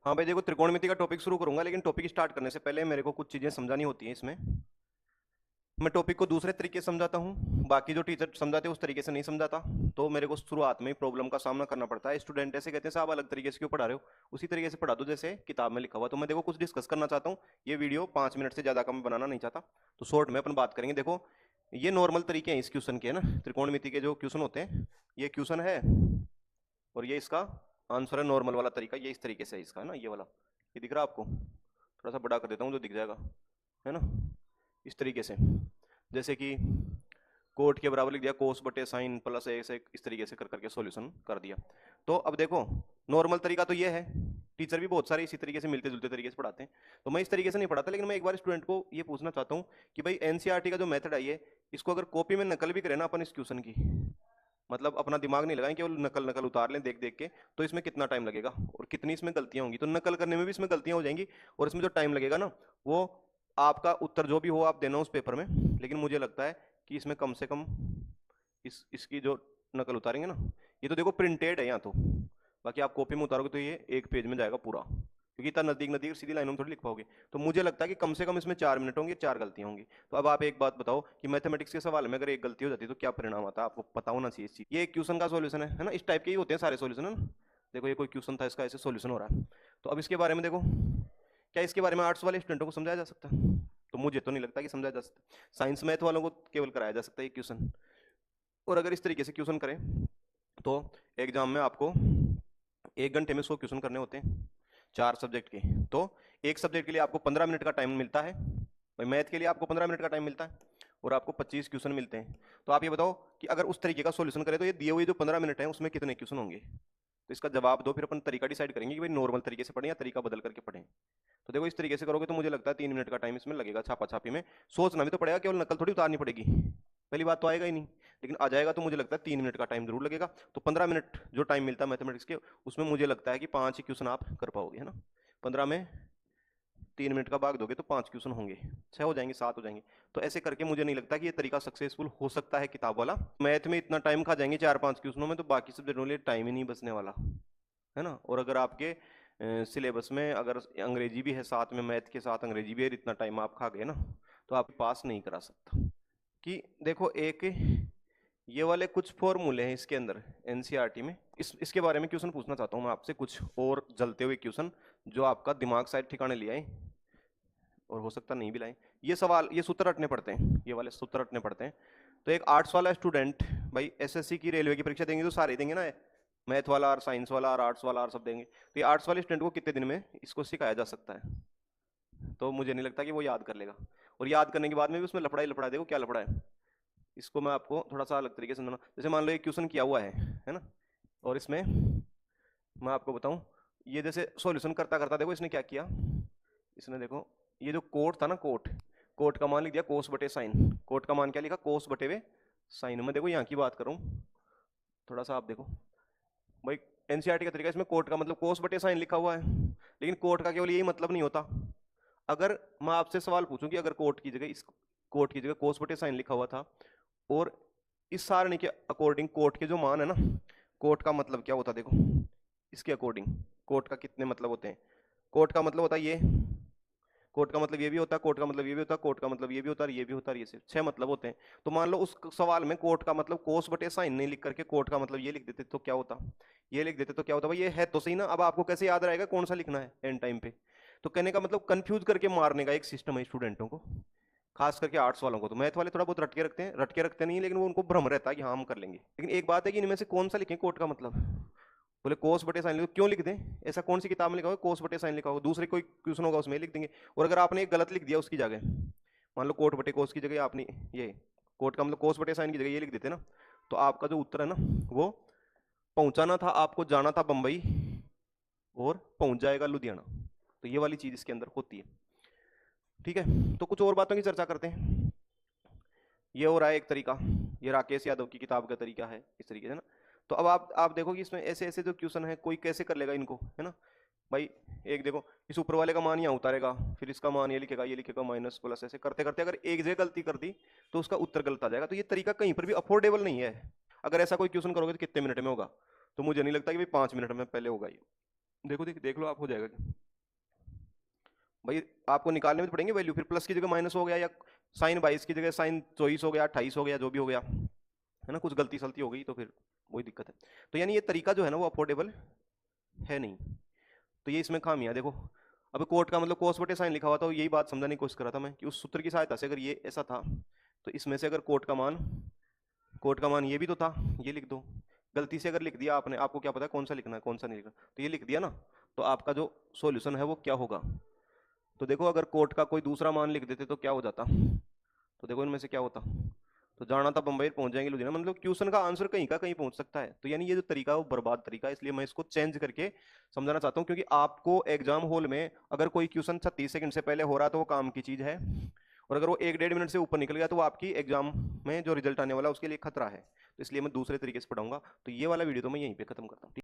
हाँ भाई देखो, त्रिकोणमिति का टॉपिक शुरू करूंगा, लेकिन टॉपिक स्टार्ट करने से पहले मेरे को कुछ चीजें समझानी होती हैं इसमें। मैं टॉपिक को दूसरे तरीके से समझाता हूँ, बाकी जो टीचर समझाते हैं उस तरीके से नहीं समझाता। तो मेरे को शुरुआत में ही प्रॉब्लम का सामना करना पड़ता है। स्टूडेंट ऐसे कहते हैं साहब अलग तरीके से क्यों पढ़ा रहे हो, उसी तरीके से पढ़ा दो जैसे किताब में लिखा हुआ। तो मैं देखो कुछ डिस्कस करना चाहता हूँ। ये वीडियो 5 मिनट से ज्यादा का मैं बनाना नहीं चाहता, तो शॉर्ट में अपन बात करेंगे। देखो ये नॉर्मल तरीके हैं इस क्वेश्चन के, है ना। त्रिकोणमिति के जो क्वेश्चन होते हैं, ये क्वेश्चन है और ये इसका आंसर है। नॉर्मल वाला तरीका ये इस तरीके से है इसका, है ना। ये वाला, ये दिख रहा है आपको? थोड़ा सा बड़ा कर देता हूँ जो दिख जाएगा, है ना। इस तरीके से, जैसे कि कोट के बराबर लिख दिया, कोस बटे साइन प्लस ऐसे इस तरीके से कर करके सॉल्यूशन कर दिया। तो अब देखो नॉर्मल तरीका तो ये है, टीचर भी बहुत सारे इसी तरीके से मिलते जुलते तरीके से पढ़ाते हैं। तो मैं इस तरीके से नहीं पढ़ाता, लेकिन मैं एक बार स्टूडेंट को ये पूछना चाहता हूँ कि भाई एनसीईआरटी का जो मेथड है ये, इसको अगर कॉपी में नकल भी करें ना अपन इस क्वेश्चन की, मतलब अपना दिमाग नहीं लगाएं, केवल नकल नकल उतार लें देख देख के, तो इसमें कितना टाइम लगेगा और कितनी इसमें गलतियां होंगी। तो नकल करने में भी इसमें गलतियां हो जाएंगी, और इसमें जो टाइम लगेगा ना, वो आपका उत्तर जो भी हो आप देना उस पेपर में। लेकिन मुझे लगता है कि इसमें कम से कम इसकी जो नकल उतारेंगे ना, ये तो देखो प्रिंटेड है यहाँ तो, बाकी आप कॉपी में उतारोगे तो ये एक पेज में जाएगा पूरा, क्योंकि इतना नजदीक नजदीक सीधी लाइनों में थोड़ी लिख पाओगे। तो मुझे लगता है कि कम से कम इसमें 4 मिनट होंगे, 4 गलतियां होंगी। तो अब आप एक बात बताओ कि मैथमेटिक्स के सवाल में अगर एक गलती हो जाती है तो क्या परिणाम आता है, आपको पता होना चाहिए इस चीज। ये एक क्वेश्चन का सॉल्यूशन है ना। इस टाइप के ही होते हैं सारे सॉल्यूशन, है ना। देखो ये कोई क्वेश्चन था, इसका ऐसे सॉल्यूशन हो रहा है। तो अब इसके बारे में देखो, क्या इसके बारे में आर्ट्स वाले स्टूडेंटों को समझाया जा सकता है? तो मुझे तो नहीं लगता कि समझाया जा सकता। साइंस मैथ वालों को केवल कराया जा सकता है ये क्वेश्चन। और अगर इस तरीके से क्वेश्चन करें तो एग्जाम में आपको 1 घंटे में 100 क्वेश्चन करने होते हैं 4 सब्जेक्ट के। तो एक सब्जेक्ट के लिए आपको 15 मिनट का टाइम मिलता है। भाई मैथ के लिए आपको 15 मिनट का टाइम मिलता है और आपको 25 क्वेश्चन मिलते हैं। तो आप ये बताओ कि अगर उस तरीके का सॉल्यूशन करें तो ये दिए हुए जो 15 मिनट है उसमें कितने क्वेश्चन होंगे। तो इसका जवाब दो, फिर अपन तरीका डिसाइड करेंगे कि भाई नॉर्मल तरीके से पढ़ें या तरीका बदल करके पढ़ें। तो देखो इस तरीके से करोगे तो मुझे लगता है 3 मिनट का टाइम इसमें लगेगा छापा छापी में। सोचना भी तो पड़ेगा, केवल नकल थोड़ी उतारनी पड़ेगी। पहली बात तो आएगा ही नहीं, लेकिन आ जाएगा तो मुझे लगता है 3 मिनट का टाइम जरूर लगेगा। तो 15 मिनट जो टाइम मिलता है मैथमेटिक्स के, उसमें मुझे लगता है कि 5 ही क्वेश्चन आप कर पाओगे, है ना। 15 में 3 मिनट का भाग दोगे तो 5 क्वेश्चन होंगे, 6 हो जाएंगे, 7 हो जाएंगे। तो ऐसे करके मुझे नहीं लगता कि ये तरीका सक्सेसफुल हो सकता है किताब वाला। मैथ में इतना टाइम खा जाएंगे 4-5 क्वेश्चनों में, तो बाकी सब्जेक्टों के लिए टाइम ही नहीं बचने वाला, है ना। और अगर आपके सिलेबस में अगर अंग्रेजी भी है साथ में, मैथ के साथ अंग्रेजी भी है, इतना टाइम आप खा गए ना, तो आप पास नहीं करा सकता। कि देखो एक ये वाले कुछ फॉर्मूले हैं इसके अंदर एनसीईआरटी में, इसके बारे में क्वेश्चन पूछना चाहता हूँ मैं आपसे, कुछ और जलते हुए क्वेश्चन जो आपका दिमाग शायद ठिकाने ले आए और हो सकता नहीं भी लाए। ये सवाल, ये सूत्र रटने पड़ते हैं, ये वाले सूत्र रटने पड़ते हैं। तो एक आर्ट्स वाला स्टूडेंट, भाई एसएससी की रेलवे की परीक्षा देंगे तो सारे देंगे ना, मैथ वाला और साइंस वाला और आर्ट्स वाला और सब देंगे। तो ये आर्ट्स वाले स्टूडेंट को कितने दिन में इसको सिखाया जा सकता है? तो मुझे नहीं लगता कि वो याद कर लेगा, और याद करने के बाद में भी उसमें लफड़ा ही लफड़ा। देखो क्या लफड़ा है, इसको मैं आपको थोड़ा सा अलग तरीके से समझाना। जैसे मान लो एक क्वेश्चन किया हुआ है ना, और इसमें मैं आपको बताऊं, ये जैसे सॉल्यूशन करता करता देखो इसने क्या किया। इसने देखो ये जो कोट था ना, कोट, कोट का मान लिख दिया कोस बटे साइन। कोट का मान क्या लिखा, कोस बटे वे साइन। में देखो यहाँ की बात करूं, थोड़ा सा आप देखो भाई, एनसीईआरटी का तरीका, इसमें कोट का मतलब कोस बटे साइन लिखा हुआ है, लेकिन कोट का केवल यही मतलब नहीं होता। अगर मैं आपसे सवाल पूछूं कि अगर कोट की जगह, इस कोट की जगह कोस बटे साइन लिखा हुआ था, और इस सारणी के अकॉर्डिंग कोट के जो मान है ना, कोट का मतलब क्या होता है देखो, इसके अकॉर्डिंग कोट का कितने मतलब होते हैं। कोट का मतलब होता है ये, कोट का मतलब ये भी होता है, कोट का मतलब ये भी होता है, कोट का मतलब ये भी होता है, ये भी होता है, ये सिर्फ 6 मतलब होते हैं। तो मान लो उस सवाल में कोट का मतलब कोस बटे साइन नहीं लिख करके कोट का मतलब ये लिख देते तो क्या होता, ये लिख देते तो क्या होता। भाई ये है तो सही ना, अब आपको कैसे याद रहेगा कौन सा लिखना है एंड टाइम पे। तो कहने का मतलब कंफ्यूज करके मारने का एक सिस्टम है स्टूडेंटों को, खास करके आर्ट्स वालों को। तो मैथ वाले थोड़ा बहुत रट के रखते हैं, रट के रखते नहीं, लेकिन वो उनको भ्रम रहता है कि हाँ हम कर लेंगे। लेकिन एक बात है कि इनमें से कौन सा लिखें कोट का मतलब, बोले कोस बटे साइन लिखो, क्यों लिख दें? ऐसा कौन सी किताब में लिखा होगा कोस बटे साइन लिखा होगा? दूसरे कोई क्वेश्चन होगा उसमें लिख देंगे। और अगर आपने एक गलत लिख दिया उसकी जगह, मान लो कोट बटे कोस की जगह आपने ये, कोट का मतलब कोस बटे साइन की जगह ये लिख देते ना, तो आपका जो उत्तर है ना, वो पहुंचाना था आपको, जाना था बंबई और पहुंच जाएगा लुधियाना। तो ये वाली चीज इसके अंदर होती है। ठीक है, तो कुछ और बातों की चर्चा करते हैं। ये हो रहा है एक तरीका, ये राकेश यादव की किताब का तरीका है इस तरीके से ना। तो अब आप देखो कि इसमें ऐसे ऐसे जो क्वेश्चन है कोई कैसे कर लेगा इनको, है ना। भाई एक देखो, इस ऊपर वाले का मान यहाँ उतारेगा, फिर इसका मान ये लिखेगा माइनस प्लस, ऐसे करते करते अगर एक जगह गलती कर दी तो उसका उत्तर गलत आ जाएगा। तो ये तरीका कहीं पर भी अफोर्डेबल नहीं है। अगर ऐसा कोई क्वेश्चन करोगे तो कितने मिनट में होगा? तो मुझे नहीं लगता कि भाई 5 मिनट में पहले होगा ये। देखो देख लो, आप हो जाएगा भाई। आपको निकालने में तो पड़ेंगे वैल्यू, फिर प्लस की जगह माइनस हो गया, या साइन 22 की जगह साइन 24 हो गया, 28 हो गया, जो भी हो गया है ना, कुछ गलती सलती हो गई तो फिर वही दिक्कत है। तो यानी ये तरीका जो है ना वो अफोर्डेबल है नहीं। तो ये इसमें खामियां देखो। अब कोट का मतलब कोस बटे साइन लिखा हुआ था, यही बात समझाने की कोशिश कर रहा था मैं कि उस सूत्र की सहायता से अगर ये ऐसा था तो इसमें से अगर कोट का मान ये भी तो था, ये लिख दो। गलती से अगर लिख दिया आपने, आपको क्या पता है कौन सा लिखना है कौन सा नहीं लिखना, तो ये लिख दिया ना, तो आपका जो सॉल्यूशन है वो क्या होगा। तो देखो अगर कोट का कोई दूसरा मान लिख देते तो क्या हो जाता, तो देखो इनमें से क्या होता। तो जाना था बंबई, पहुंच जाएंगे लुधियाना, मतलब क्वेश्चन का आंसर कहीं का कहीं पहुंच सकता है। तो यानी ये जो तरीका है वो बर्बाद तरीका है, इसलिए मैं इसको चेंज करके समझाना चाहता हूँ, क्योंकि आपको एग्जाम हॉल में अगर कोई क्वेश्चन 36 सेकंड से पहले हो रहा है तो वो काम की चीज है, और अगर वो 1-1.5 मिनट से ऊपर निकल गया तो वो आपकी एग्जाम में जो रिजल्ट आने वाला है उसके लिए खतरा है। तो इसलिए मैं दूसरे तरीके से पढ़ाऊंगा। तो ये वाला वीडियो तो मैं यहीं पे खत्म करता हूँ।